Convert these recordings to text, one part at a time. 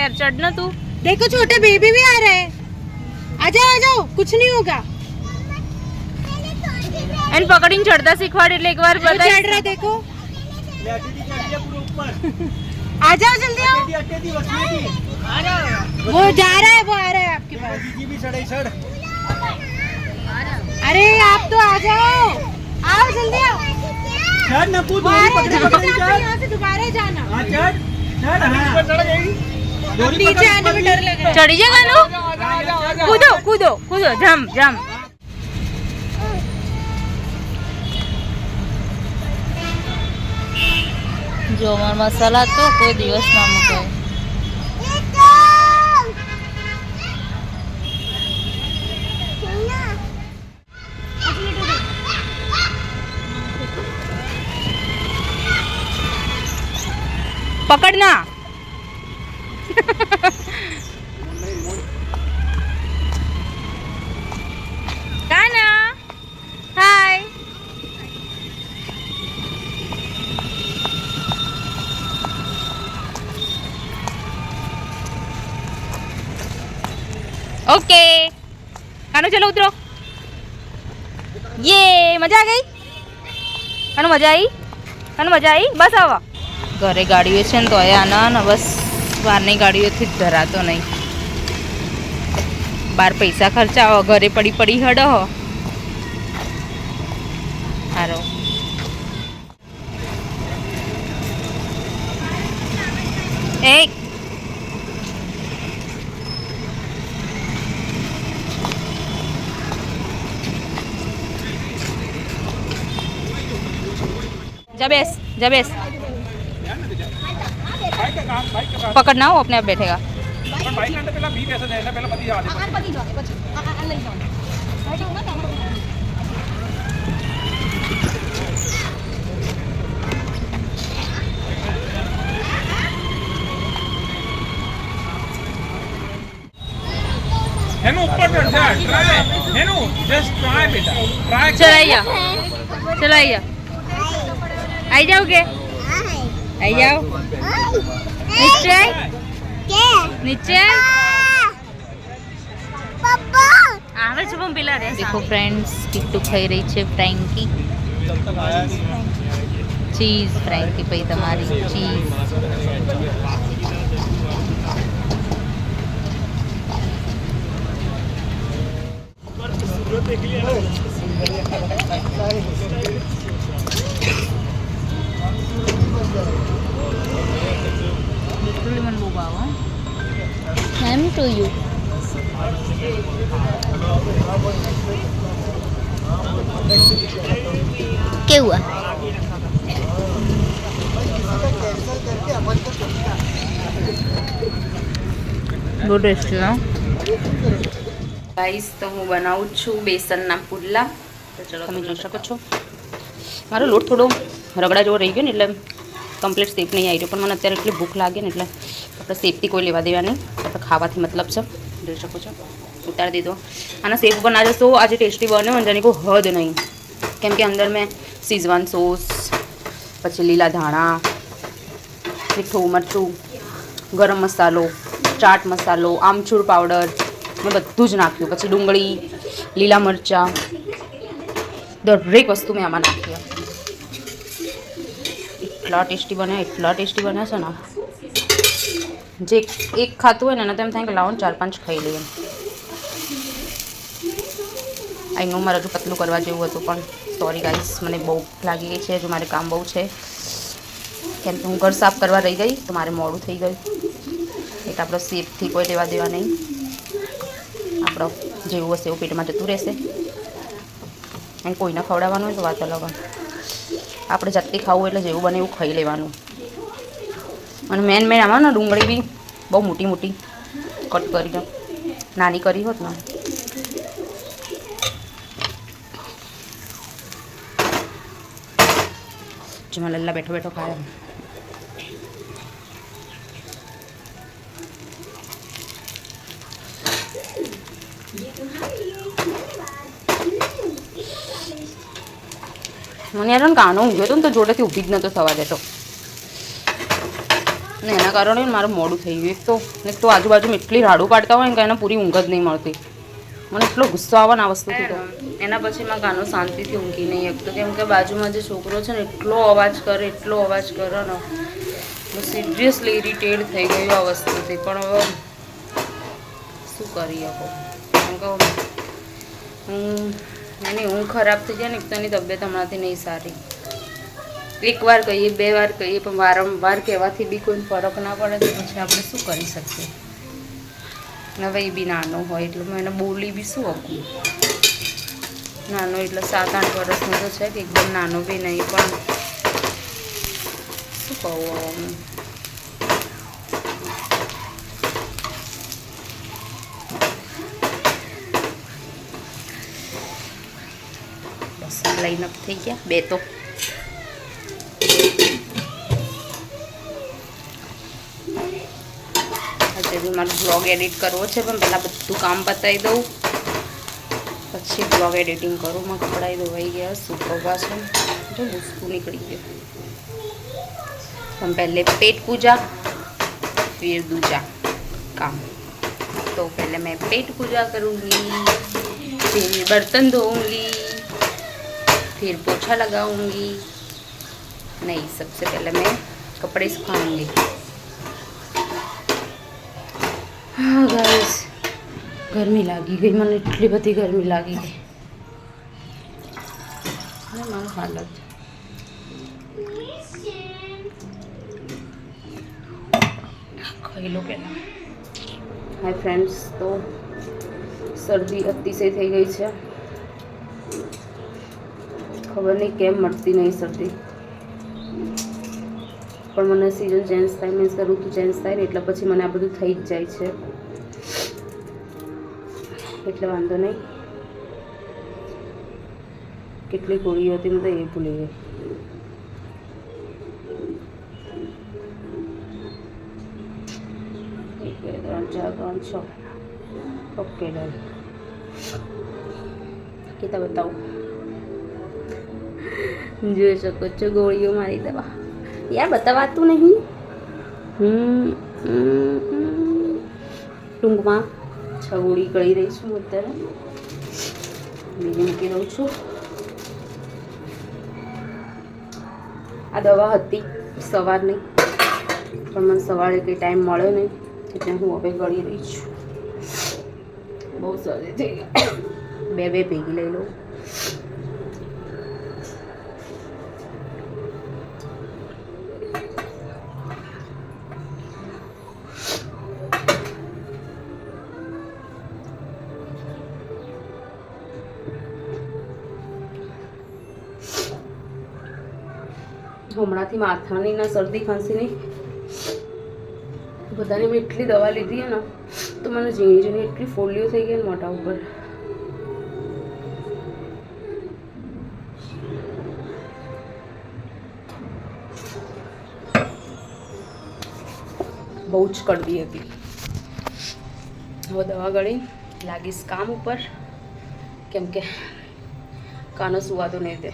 यार, चढ़ना तू। देखो छोटे बेबी भी आ रहे हैं। आ जाओ, कुछ नहीं होगा। एन पकड़ीने चढ़ता सीखवाड़ એટલે એકવાર चढ़ रहा देखो। आ जाओ जल्दी आओ। वो जा रहा है, वो आ रहा है आपके पास। अरे आप तो आ जाओ, आओ जल्दी आओ। यहाँ से दोबारा जाना। नीचे आने में डर लग रहा है। चढ़ी जा गानो, कूदो कूदो कूदो, जम जम। जो અમાર મસાલા તો કોઈ દિવસ ના મુકાય। पकड़ना। काना हाय। ओके कानू चलो उतरो। ये मजा आ गई कानू, मजा आई कानू, मजा आई। बस आवा घरे गाड़ीओ छे ने तो आना ने बस बारनी गाड़ीओथी ज धरातो नहीं। बार पैसा खर्चाओ, घरे पड़ी पड़ी हडो हारो। एक जबेस जबेस पकड़ना हो, अपने आप बैठेगा। चलाइया चलाइया, आई जाओगे? आई जाओ नीचे नीचे। આવે છે પણ પેલા રે। देखो फ्रेंड्स, टिकटू खाई रही છે फ्रैंकी चीज। फ्रैंकी पई તમારી चीज। Same to you. क्या हुआ? बहुत टेस्टी है गाइस। तो हूँ बनाऊँ छू बेसनना पुडला। तो चलो તમે જોઈ શકો છો મારો લોટ થોડો રગડા જેવો રહી ગયો ને એટલે કમ્પ્લીટ શેપ નહીં આવી રહ્યો, પણ મને અત્યારે એટલી ભૂખ લાગે ને એટલે આપણે શેપથી કોઈ લેવા દેવા નહીં, આપણે ખાવાથી મતલબ છે। જોઈ શકો છો ઉતારી દીધો। આના શેપ બના જશો આજે ટેસ્ટી બને અને જેની કોઈ હદ નહીં, કેમ કે અંદર મેં શીઝવાન સોસ, પછી લીલા ધાણા, મીઠું મરચું, ગરમ મસાલો, ચાટ મસાલો, આમચૂર પાવડર મેં બધું જ નાખ્યું, પછી ડુંગળી, લીલા મરચાં, દરેક વસ્તુ મેં આમાં નાખી। એટલા ટેસ્ટી બને છે ને, જે એક ખાતું હોય ને એને તેમ થાય કે લાવો 4-5 ખાઈ લઈએ। આઈનું મારે હજુ પતલું કરવા જેવું હતું પણ સોરી ગાઈસ, મને બહુ લાગી ગઈ છે, હજુ મારે કામ બહુ છે, કેમ કે હું ઘર સાફ કરવા રહી ગઈ તો મારે મોડું થઈ ગયું। એટલે આપણો શેપથી કોઈ લેવા દેવા નહીં, આપણો જેવું હશે એવું પેટમાં જતું રહેશે। અને કોઈને ખવડાવવાનું હોય તો વાત અલગ, આપણે જાતે ખાવું એટલે જેવું બને એવું ખાઈ લેવાનું। અને મેન આમાં ને ડુંગળી બી બહુ મોટી મોટી કટ કરીને, નાની કરી હોત ને જેમાં લલ્લા બેઠો બેઠો ખાય। મને યાર કાનો ઊંઘ્યો હતો ને તો જોડેથી ઊભી જ નતો થવા દેતો, ને એના કારણે મારું મોડું થઈ ગયું. એક તો આજુબાજુમાં એટલી રાડું પાડતા હોય ને કે એને પૂરી ઊંઘ જ નહીં મળતી. મને એટલો ગુસ્સો આવે ને આ વસ્તુથી. તો એના પછી માં ગાનો શાંતિથી ઊંઘી નહીં શકતો, કેમ કે બાજુમાં જે છોકરો છે ને એટલો અવાજ કરે ને હું સિરિયસલી ઇરિટેટ થઈ ગયું આ વસ્તુથી. પણ હવે શું કરી શકો, કેમ કે એની ઊંઘ ખરાબ થઈ જાય ને. એક તો એની તબિયત હમણાંથી નહીં સારી. એકવાર કહીએ 2 વાર કહીએ પણ વારંવાર કહેવાથી બી કોઈ ફરક ના પડે તો પછી આપણે શું કરી શકીએ. હવે એ બી નાનો હોય એટલે હું એને બોલી બી શું શકું. નાનો એટલે 7-8 વર્ષનો તો છે કે એકદમ નાનો બી નહીં, પણ શું કહું હવે હું. બસ લાઈન અપ થઈ ગયા 2 તો. મારે બ્લોગ એડિટ કરવો છે પણ પહેલાં બધું કામ પતાવી દઉં પછી બ્લોગ એડિટિંગ કરું. માં કપડાં ધોવાઈ ગયા, સુકવવા છે, જો ગુસ્સું નીકળી ગયું. हम पहले पेट पूजा फिर दूजा काम. तो पहले मैं पेट पूजा करूँगी, फिर बर्तन धोऊंगी, फिर पोछा लगाऊंगी. नहीं, सबसे पहले मैं कपड़े सुखाऊंगी. हाँ गाइस, गर्मी लागी गई મને, એટલી બધી ગરમી લાગી ગઈ. અને મારી હાલત ખાઈ લો પહેલાં. હાય ફ્રેન્ડ્સ, તો શરદી અતિશય થઈ ગઈ છે. ખબર નહીં કેમ મટતી નહીં શરદી, પણ મને સિઝન ચેન્જ થાય, મીન્સ કે ઋતુ ચેન્જ થાય ને એટલે પછી મને આ બધું થઈ જ જાય છે, એટલે વાંધો નહીં. કેટલી ગોળીઓ હતી મેં તો એ ભૂલી ગઈ. એક 2 3 4 5 6. Okay done. કીધા બતાવો, જોઈ શકો છો ગોળીઓ મારી દવા. યાર બતાવાતું નહીં. ટૂંકમાં 6 ગોળી ગળી રહી છું અત્યારે. બીજી મૂકી દઉં છું. આ દવા હતી સવારની, પણ મને સવારે કંઈ ટાઈમ મળ્યો નહીં એટલે હું હવે ગળી રહી છું. બહુ શરદી થઈ ગઈ. 2 ભેગી લઈ લઉં. હમણાંથી માથાની ના શરદી ખાંસીની બધાની મેં એટલી દવા લીધી છે ને તો મને ઝીણી ઝીણી એટલી ફોલ્લીઓ થઈ ગઈ ને મોઢા ઉપર. બહુ જ કડવી હતી. હવે દવા ગળી લાગીશ કામ ઉપર, કેમ કે કાનો સુવાતો નહીં દે.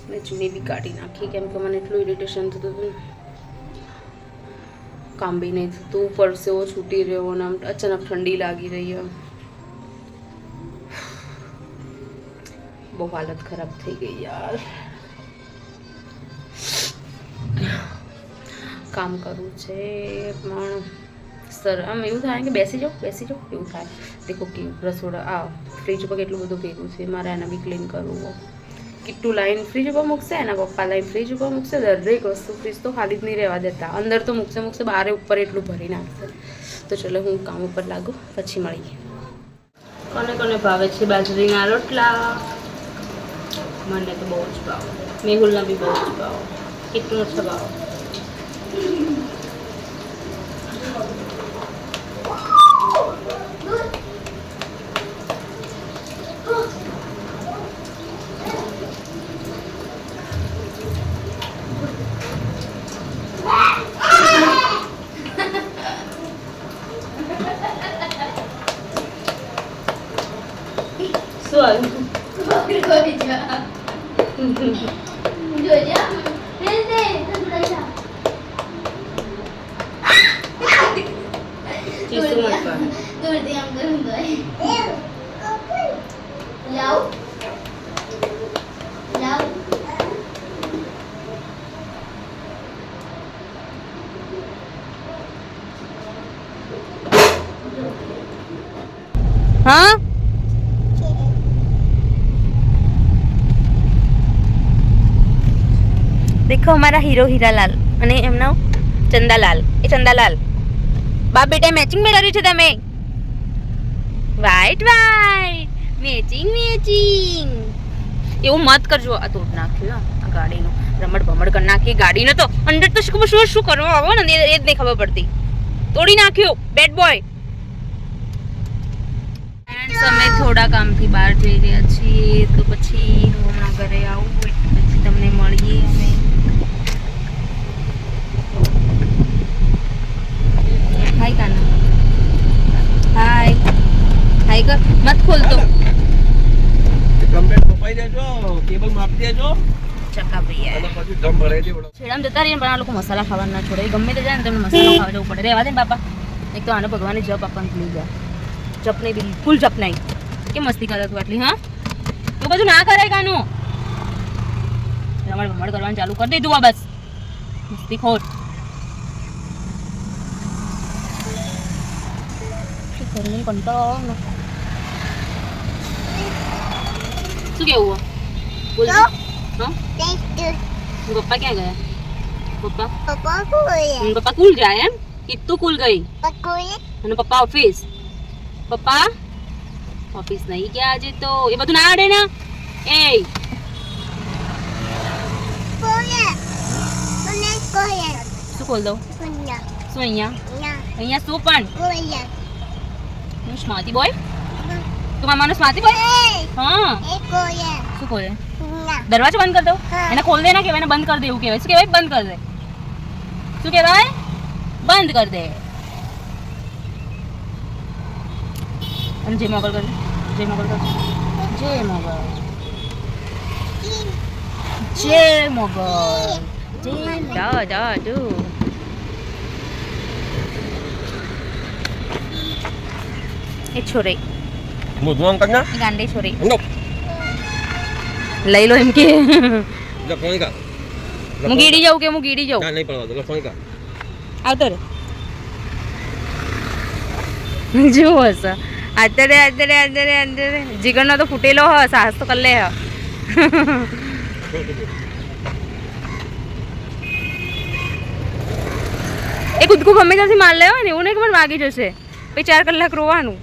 મેં ચૂની બી કાઢી નાખી કેમ કે મને એટલું ઇરિટેશન થતું હતું. કામ બી નહીં થતું, પરસેવો છૂટી રહ્યો અને આમ અચાનક ઠંડી લાગી રહી. બહુ હાલત ખરાબ થઈ ગઈ યાર. કામ કરવું છે પણ સર આમ એવું થાય કે બેસી જાઓ એવું થાય. દેખો કે રસોડા આ ફ્રીજ ઉપર કેટલું બધું ભેગું છે, મારે આને બી ક્લીન કરવું. કિટ્ટુ લાઈન ફ્રીજ ઉપર મૂકશે, એના પપ્પા લાઈન ફ્રીજ ઉપર મૂકશે. દરેક વસ્તુ ફ્રીજ તો ખાલી જ નહીં રહેવા દેતા. અંદર તો મૂકશે, બહાર ઉપર એટલું ભરી નાખશે. તો ચલો હું કામ ઉપર લાગું, પછી મળીએ. કોને કોને ભાવે છે બાજરીના રોટલા? મને તો બહુ જ ભાવે. મેહુલના બી બહુ જ ભાવે. કિટ્ટુનો છે ભાવે. ચીસુ મત કર. દૂરથી આમ કરું તો લાવ લાવ હા देखो हमारा हीरो हीरालाल અને એમનો ચંદાલાલ એ ચંદાલાલ બાપ બેટા મેચિંગ માં કર્યું છે તમે વાઈટ વાઈટ મેચિંગ મેચિંગ એવું મત કરજો આ તોડ નાખ્યું આ ગાડીનું રમડ ભમડ કરી નાખી ગાડીનો તો અંદર તો શું કરવા આવો ને એ જ નહીં ખબર પડતી તોડી નાખ્યું બેડ બોય ફ્રેન્ડ્સ અમે થોડા કામથી બહાર જઈ રહ્યા છીએ તો પછી હું હમણાં ઘરે આવું એટલે પછી તમને મળીએ અમે हाय काना हाय हाय कर मत खोल तो કમ્પ્લેટ કપાઈ દેજો કેબલ માપી દેજો ચકા ભૈયા અને પછી દમ ભરાઈ દેવડો છેડામ જતા રહીને પણ આ લોકો મસાલા ખાવાના ના છોડે ગમે તે જાય ને તેમને મસાલો ખાવા જવું પડે રહેવા દે ને બાપા એક તો આને ભગવાને જપ આપણને ભૂલી ગયા જપ નહીં બિલકુલ જપ નહીં કે મસ્તી કરે તું આટલી હા તું બધું ના કરે કાનું રમણ ભમણ કરવાનું ચાલુ કરી દીધું આ બસ મસ્તી ખોટ ઘરની કંટાળો શું કેવું બોલ હા પપ્પા ક્યાં ગયા પપ્પા પપ્પા કુલ જાય એમ કિત્તું કુલ ગઈ અને પપ્પા ઓફિસ પપ્પા ઓફિસ નહીં ગયા આજે તો એ બધું ના આડે ના એ શું ખોલ દઉં શું અહીંયા શું પણ હું સ્માર્ટી બોય તું મામાનો સ્માર્ટી બોય હા શું ખોલે દરવાજો બંધ કરી દો એને ખોલ દે ના કહેવાય એને બંધ કરી દે એવું કહેવાય શું કહેવાય બંધ કરી દે શું કહેવાય બંધ કરી દે અને જય મોગલ કર જય મોગલ કર જય મોગલ જય મોગલ જય દાદુ એ છોરી મુદવાન કરના ગાંડી છોરી નો લઈ લો એમ કે લખોણી કા હું ગીડી જાઉં કે હું ગીડી જાઉં ના નહીં પડવા દો લખોણી કા આવતો રે જુઓ હશે અત્યારે જીગરનો તો ફૂટેલો હ સાહસ તો કર લે હ એ કૂદકું ગમે ત્યાંથી માર લેવા ને એવું નહીં કે મને વાગી જશે પછી 4 કલાક રોવાનું